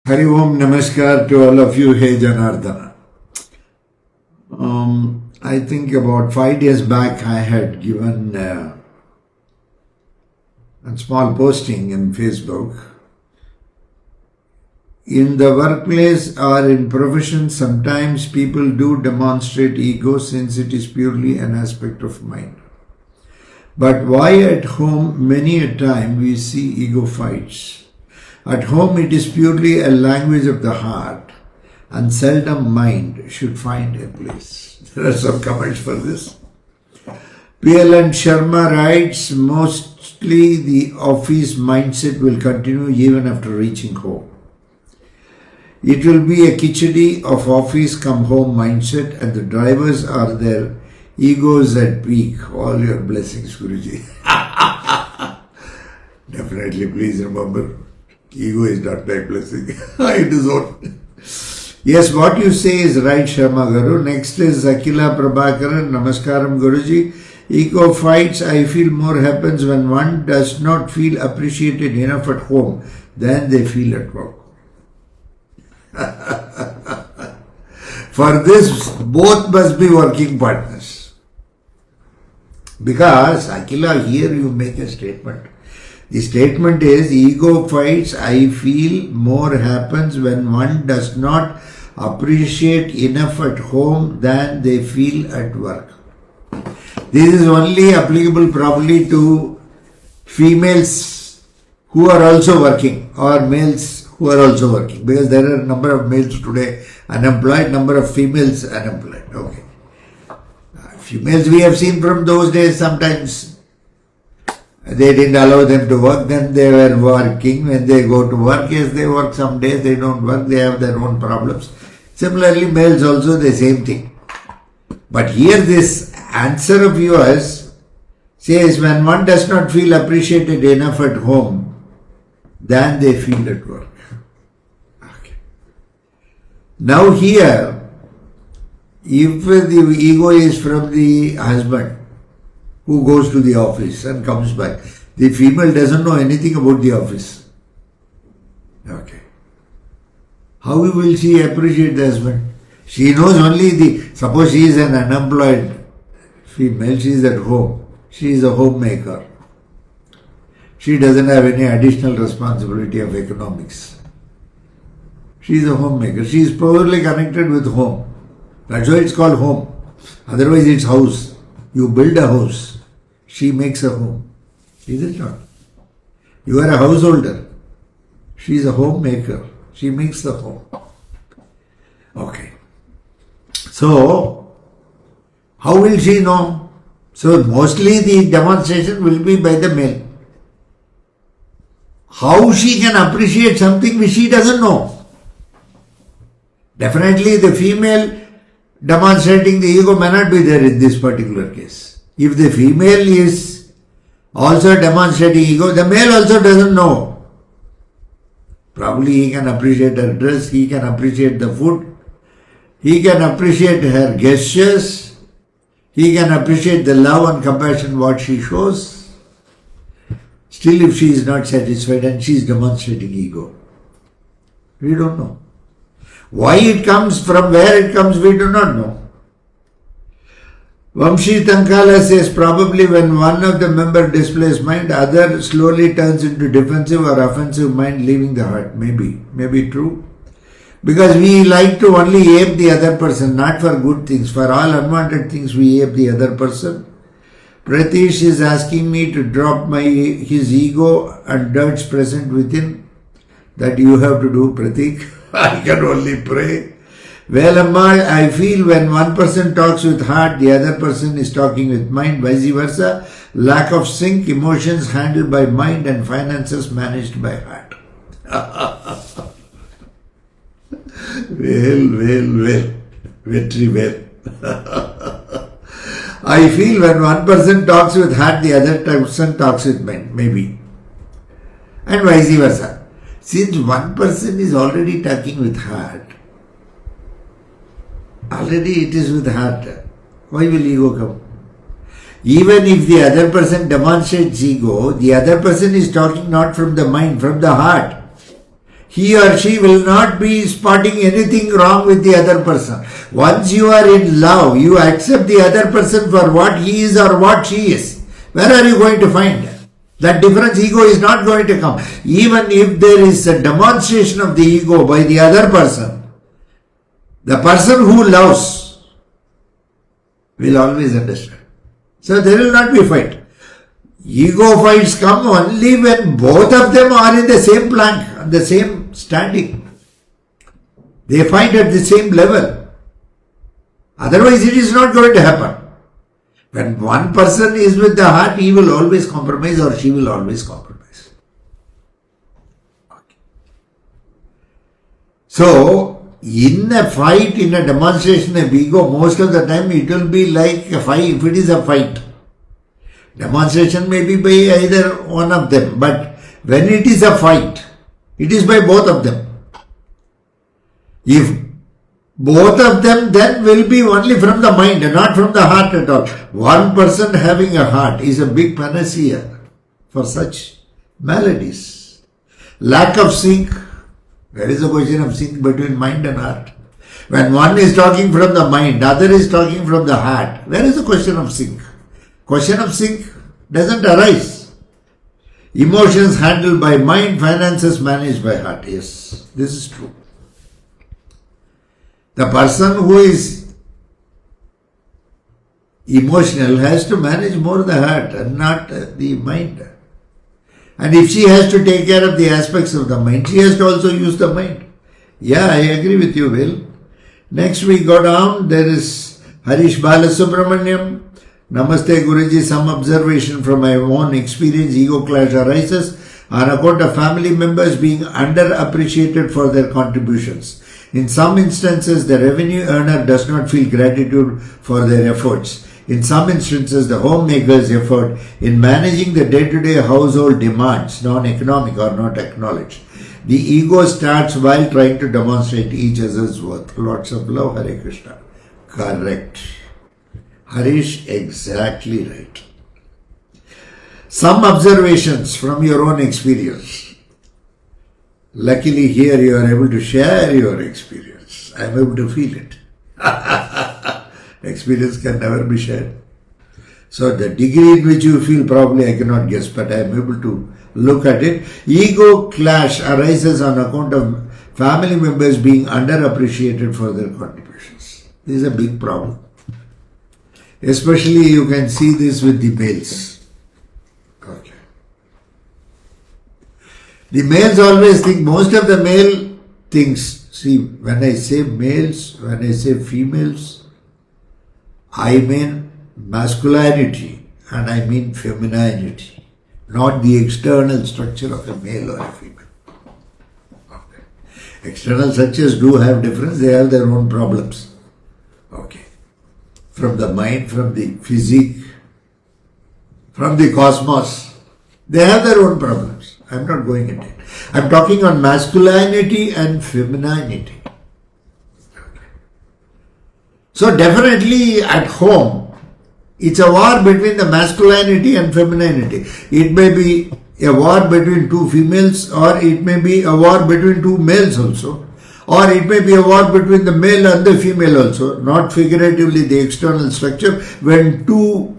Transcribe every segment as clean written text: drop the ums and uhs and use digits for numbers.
Hari Om Namaskar to all of you. Hey Janardana. I think about 5 days back I had given a small posting in Facebook. In the workplace or in profession, sometimes people do demonstrate ego since it is purely an aspect of mind. But why at home many a time we see ego fights? At home it is purely a language of the heart and seldom mind should find a place. There are some comments for this. PLN Sharma writes, mostly the office mindset will continue even after reaching home. It will be a khichdi of office come home mindset and the drivers are their egos at peak. All your blessings, Guruji. Definitely, please remember, ego is not my blessing. It is own. Yes, what you say is right, Sharma Garu. Next is Akila Prabhakaran. Namaskaram, Guruji. Ego fights, I feel, more happens when one does not feel appreciated enough at home than they feel at work. For this, both must be working partners. Because, Akila, here you make a statement. The statement is, ego fights, I feel, more happens when one does not appreciate enough at home than they feel at work. This is only applicable probably to females who are also working or males who are also working, because there are a number of males today unemployed, number of females unemployed. Okay. Females we have seen from those days, sometimes they didn't allow them to work, then they were working. When they go to work, yes, they work some days, they don't work, they have their own problems. Similarly, males also the same thing. But here this answer of yours says when one does not feel appreciated enough at home, than they feel at work. Okay. Now here, if the ego is from the husband who goes to the office and comes back, the female doesn't know anything about the office. Okay. How will she appreciate the husband? She knows only suppose she is an unemployed female, she is at home. She is a homemaker. She doesn't have any additional responsibility of economics. She is a homemaker. She is probably connected with home. That's why it's called home. Otherwise it's house. You build a house. She makes a home. Is it not? You are a householder. She is a homemaker. She makes the home. Okay. So, how will she know? So, mostly the demonstration will be by the male. How she can appreciate something which she doesn't know? Definitely the female demonstrating the ego may not be there in this particular case. If the female is also demonstrating ego, the male also doesn't know. Probably he can appreciate her dress, he can appreciate the food, he can appreciate her gestures, he can appreciate the love and compassion what she shows. Still, if she is not satisfied and she is demonstrating ego, we don't know. Why it comes, from where it comes, we do not know. Vamshi Tankala says probably when one of the member displays mind, other slowly turns into defensive or offensive mind, leaving the heart. Maybe true. Because we like to only ape the other person, not for good things. For all unwanted things, we ape the other person. Pratish is asking me to drop his ego and dirts present within. That you have to do, Pratik. I can only pray. Well, Amma, I feel when one person talks with heart, the other person is talking with mind, vice versa. Lack of sync, emotions handled by mind and finances managed by heart. Well. Very well. I feel when one person talks with heart, the other person talks with mind, maybe. And vice versa. Since one person is already talking with heart, already it is with heart, why will ego come? Even if the other person demonstrates ego, the other person is talking not from the mind, from the heart. he or she will not be spotting anything wrong with the other person. Once you are in love, you accept the other person for what he is or what she is. Where are you going to find that difference? Ego is not going to come. Even if there is a demonstration of the ego by the other person, the person who loves will always understand. So there will not be fight. Ego fights come only when both of them are in the same plank, on the same standing. They fight at the same level. Otherwise it is not going to happen. When one person is with the heart, he will always compromise or she will always compromise. Okay. So, in a fight, in a demonstration of ego, most of the time it will be like a fight, if it is a fight. Demonstration may be by either one of them, but when it is a fight, it is by both of them. If both of them then will be only from the mind and not from the heart at all. One person having a heart is a big panacea for such maladies. Lack of sync. There is a question of sync between mind and heart. When one is talking from the mind, the other is talking from the heart, there is a question of sync. Question of sync doesn't arise. Emotions handled by mind, finances managed by heart. Yes, this is true. The person who is emotional has to manage more the heart and not the mind. And if she has to take care of the aspects of the mind, she has to also use the mind. Yeah, I agree with you, Will. Next we go down, there is Harish Balasubramaniam. Namaste Guruji, some observation from my own experience. Ego clash arises on account of family members being underappreciated for their contributions. In some instances, the revenue earner does not feel gratitude for their efforts. In some instances, the homemaker's effort in managing the day-to-day household demands, non-economic or not acknowledged. The ego starts while trying to demonstrate each other's worth. Lots of love, Hare Krishna. Correct. Harish, exactly right. Some observations from your own experience. Luckily here you are able to share your experience. I am able to feel it. Experience can never be shared. So the degree in which you feel probably I cannot guess, but I am able to look at it. Ego clash arises on account of family members being underappreciated for their contributions. This is a big problem. Especially you can see this with the males. Okay. The males always think, most of the male thinks, see, when I say males, when I say females, I mean masculinity and I mean femininity, not the external structure of a male or a female. Okay. External structures do have difference, they have their own problems. Okay. From the mind, from the physique, from the cosmos, they have their own problems. I am not going into it. I am talking on masculinity and femininity. Okay. So definitely at home, it's a war between the masculinity and femininity. It may be a war between two females, or it may be a war between two males also. Or it may be a war between the male and the female also, not figuratively the external structure. When two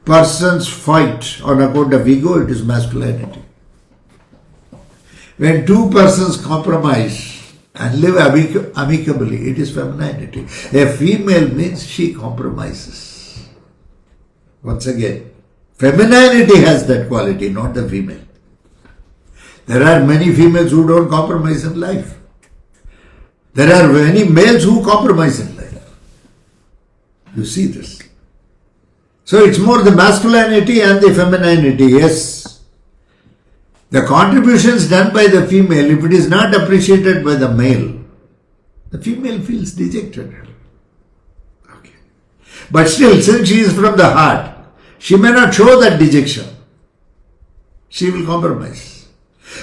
persons fight on account of ego, it is masculinity. When two persons compromise and live amicably, it is femininity. A female means she compromises. Once again, femininity has that quality, not the female. There are many females who don't compromise in life. There are many males who compromise in life. You see this. So it's more the masculinity and the femininity, yes. The contributions done by the female, if it is not appreciated by the male, the female feels dejected. Okay. But still, since she is from the heart, she may not show that dejection. She will compromise.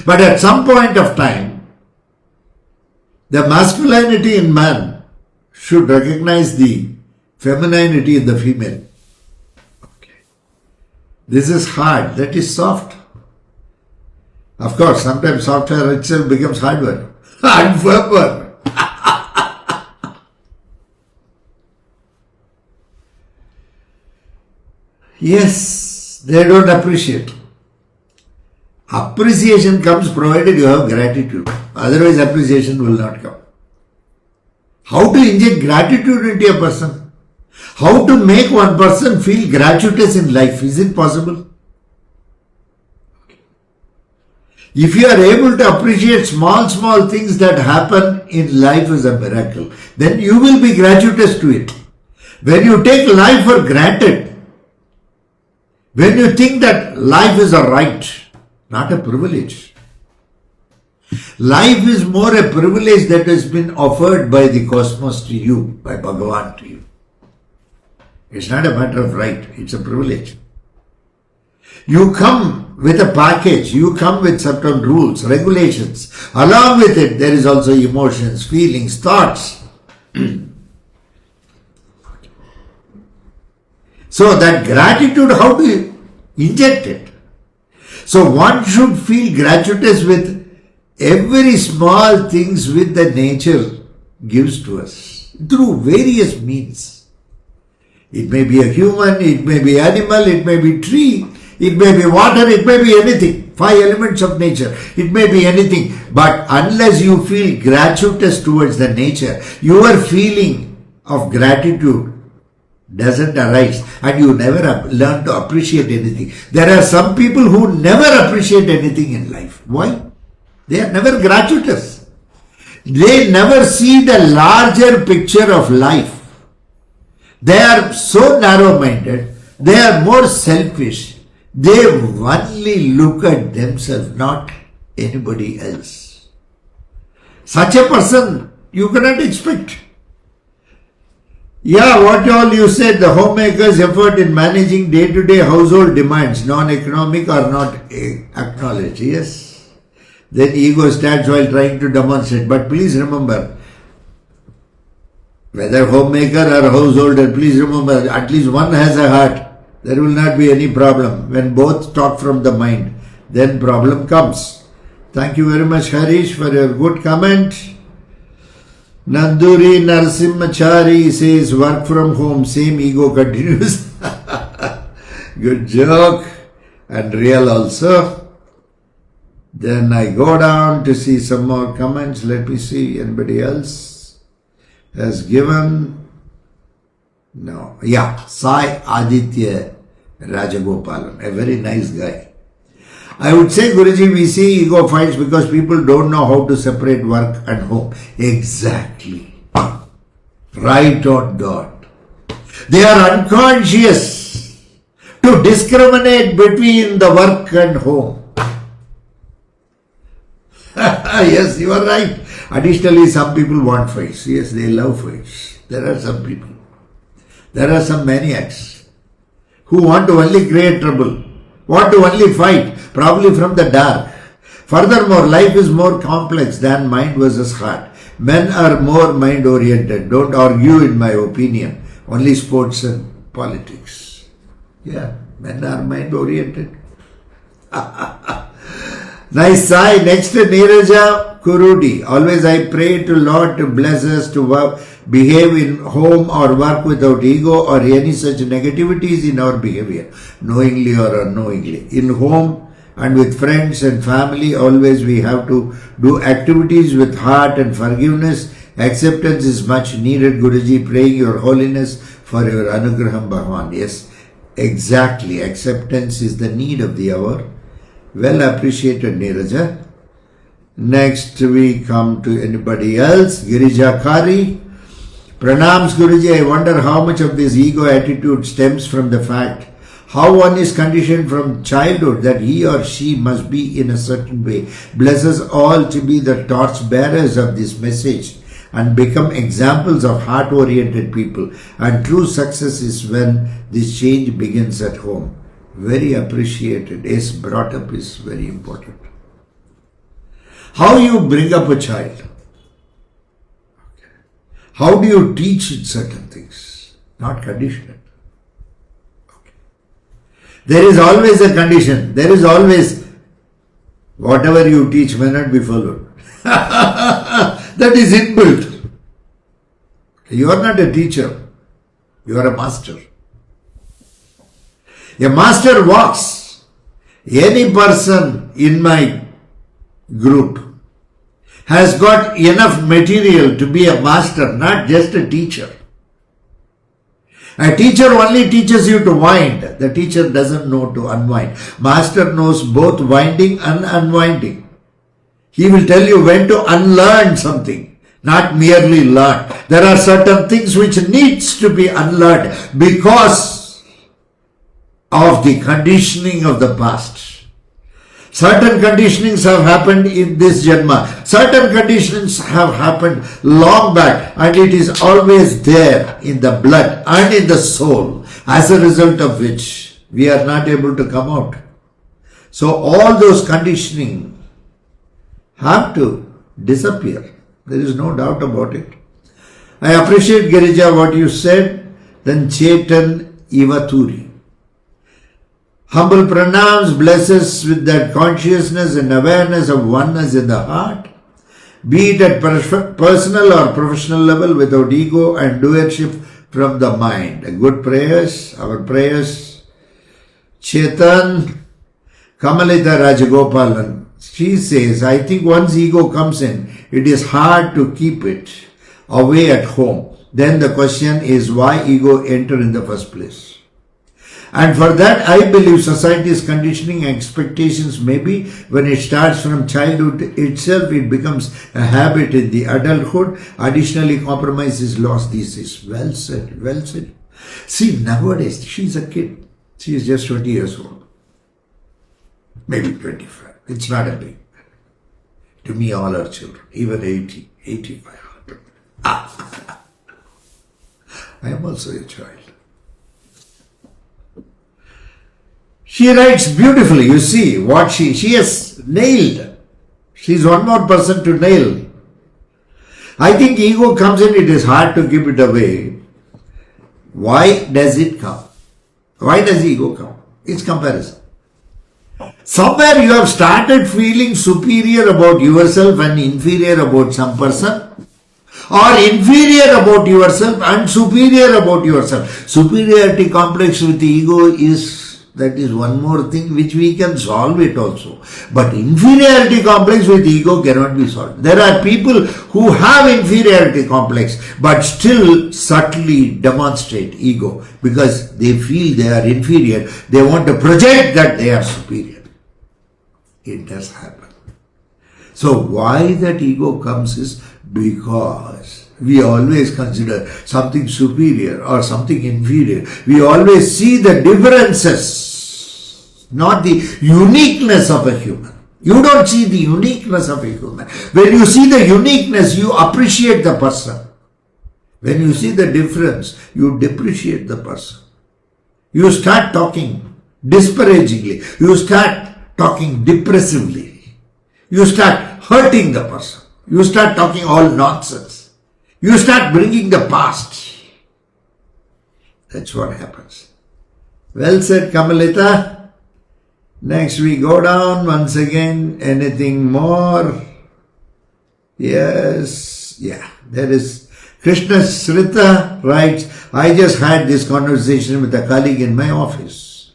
But at some point of time, the masculinity in man should recognize the femininity in the female. Okay. This is hard, that is soft. Of course, sometimes software itself becomes hardware and firmware. Yes, they don't appreciate. Appreciation comes provided you have gratitude. Otherwise, appreciation will not come. How to inject gratitude into a person? How to make one person feel gratuitous in life? Is it possible? If you are able to appreciate small things that happen in life is a miracle, then you will be gratuitous to it. When you take life for granted, when you think that life is a right, not a privilege. Life is more a privilege that has been offered by the cosmos to you, by Bhagavan to you. It's not a matter of right, it's a privilege. You come with a package, you come with certain rules, regulations. Along with it, there is also emotions, feelings, thoughts. So that gratitude, how do you inject it? So one should feel gratuitous with every small things which the nature gives to us through various means. It may be a human, it may be animal, it may be tree, it may be water, it may be anything. 5 elements of nature. It may be anything. But unless you feel gratuitous towards the nature, your feeling of gratitude doesn't arise and you never learn to appreciate anything. There are some people who never appreciate anything in life. Why? They are never gratuitous. They never see the larger picture of life. They are so narrow-minded. They are more selfish. They only look at themselves, not anybody else. Such a person you cannot expect. Yeah, what all you said, the homemaker's effort in managing day-to-day household demands, non-economic are not acknowledged. Yes. Then ego starts while trying to demonstrate. But please remember, whether homemaker or householder, please remember, at least one has a heart. There will not be any problem. When both talk from the mind, then problem comes. Thank you very much, Harish, for your good comment. Nanduri Narsimachari says, work from home, same ego continues. Good joke and real also. Then I go down to see some more comments. Let me see, anybody else has given. No. Yeah, Sai Aditya Rajagopalan, a very nice guy. I would say, Guruji, we see ego fights because people don't know how to separate work and home. Exactly. Right on dot. They are unconscious to discriminate between the work and home. Yes, you are right. Additionally, some people want fights. Yes, they love fights. There are some people. There are some maniacs who want to only create trouble, want to only fight, probably from the dark. Furthermore, life is more complex than mind versus heart. Men are more mind-oriented. Don't argue, in my opinion. Only sports and politics. Yeah, men are mind-oriented. Nice Sai. Next to Neeraja Kurudi. Always I pray to Lord to bless us to behave in home or work without ego or any such negativities in our behavior, knowingly or unknowingly. In home and with friends and family, always we have to do activities with heart and forgiveness. Acceptance is much needed, Guruji. Praying your holiness for your Anugraham Bhagavan. Yes, exactly. Acceptance is the need of the hour. Well appreciated, Neeraja. Next we come to anybody else. Girija Kari. Pranams, Guruji. I wonder how much of this ego attitude stems from the fact how one is conditioned from childhood that he or she must be in a certain way. Bless us all to be the torch bearers of this message and become examples of heart-oriented people. And true success is when this change begins at home. Very appreciated. Yes, brought up is very important. How you bring up a child? How do you teach it certain things? Not condition it. Okay. There is always a condition. There is always Whatever you teach may not be followed. That is inbuilt. You are not a teacher. You are a master. A master walks. Any person in my group has got enough material to be a master, not just a teacher. A teacher only teaches you to wind. The teacher doesn't know to unwind. Master knows both winding and unwinding. He will tell you when to unlearn something, not merely learn. There are certain things which needs to be unlearned because of the conditioning of the past. Certain conditionings have happened in this Janma. Certain conditionings have happened long back, and it is always there in the blood and in the soul, as a result of which we are not able to come out. So all those conditioning have to disappear. There is no doubt about it. I appreciate, Girija, what you said. Then Chetan Ivaturi. Humble pranams, blesses with that consciousness and awareness of oneness in the heart, be it at personal or professional level, without ego and doership from the mind. Good prayers, our prayers. Chetan, Kamalita Rajagopalan, she says, I think once ego comes in, it is hard to keep it away at home. Then the question is why ego enter in the first place. And for that, I believe society's conditioning expectations maybe when it starts from childhood itself, it becomes a habit in the adulthood. Additionally, compromise is lost these days. Well said, well said. See, nowadays, she's a kid. She is just 20 years old. Maybe 25. It's not a big. To me, all our children, even 80, 85, 100. I am also a child. She writes beautifully, you see what she has nailed. She's one more person to nail. I think ego comes in, it is hard to keep it away. Why does it come? Why does ego come? It's comparison. Somewhere you have started feeling superior about yourself and inferior about some person, or inferior about yourself and superior about yourself. Superiority complex with ego that is one more thing which we can solve it also. But inferiority complex with ego cannot be solved. There are people who have inferiority complex but still subtly demonstrate ego because they feel they are inferior. They want to project that they are superior. It does happen. So why that ego comes is because we always consider something superior or something inferior. We always see the differences, not the uniqueness of a human. You don't see the uniqueness of a human. When you see the uniqueness, you appreciate the person. When you see the difference, you depreciate the person. You start talking disparagingly. You start talking depressively. You start hurting the person. You start talking all nonsense. You start bringing the past. That's what happens. Well said, Kamalita. Next we go down once again. Anything more? Yes. Yeah. There is Krishna Srita writes, I just had this conversation with a colleague in my office.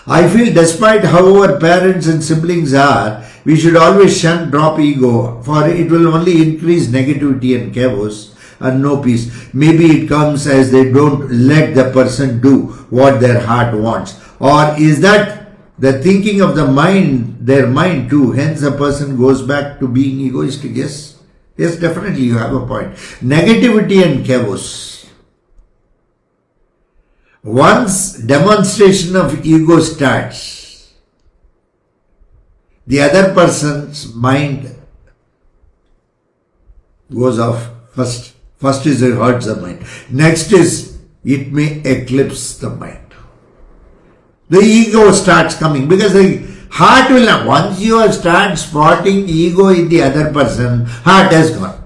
I feel despite how our parents and siblings are, we should always drop ego, for it will only increase negativity and chaos and no peace. Maybe it comes as they don't let the person do what their heart wants. Or is that the thinking of the mind, their mind too? Hence a person goes back to being egoistic. Yes, yes, definitely you have a point. Negativity and chaos. Once demonstration of ego starts, the other person's mind goes off first. First is it hurts the mind. Next is it may eclipse the mind. The ego starts coming because the heart will not. Once you have started spotting ego in the other person, heart has gone.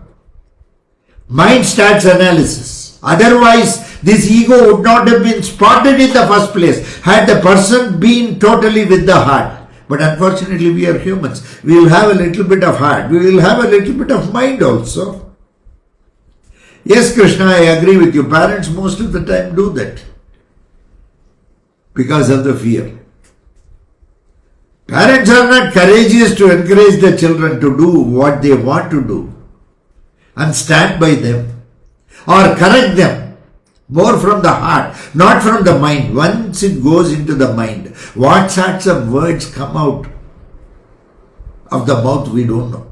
Mind starts analysis. Otherwise, this ego would not have been spotted in the first place had the person been totally with the heart. But unfortunately, we are humans. We will have a little bit of heart. We will have a little bit of mind also. Yes, Krishna, I agree with you. Parents most of the time do that because of the fear. Parents are not courageous to encourage the children to do what they want to do and stand by them or correct them more from the heart, not from the mind. Once it goes into the mind, what sorts of words come out of the mouth, we don't know.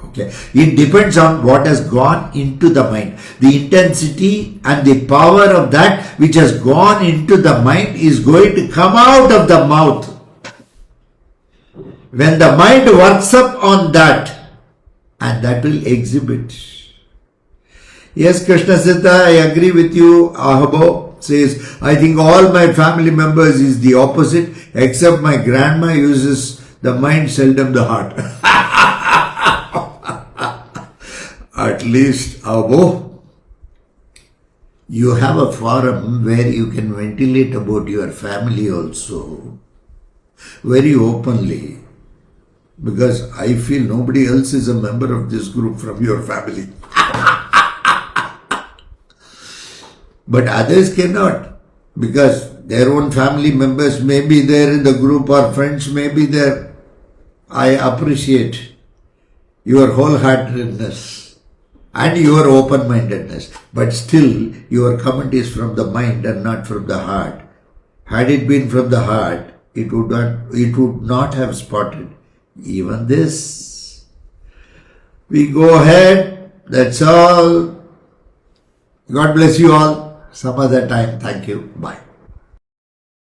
Okay, it depends on what has gone into the mind. The intensity and the power of that which has gone into the mind is going to come out of the mouth. When the mind works up on that, and that will exhibit. Yes, Krishna Siddha, I agree with you. Ahabo says, I think all my family members is the opposite, except my grandma uses the mind, seldom the heart. At least, Ahabo, you have a forum where you can ventilate about your family also, very openly. Because I feel nobody else is a member of this group from your family. But others cannot, because their own family members may be there in the group or friends may be there. I appreciate your wholeheartedness and your open-mindedness. But still, your comment is from the mind and not from the heart. Had it been from the heart, it would not have spotted even this. We go ahead. That's all. God bless you all. Some other time. Thank you. Bye.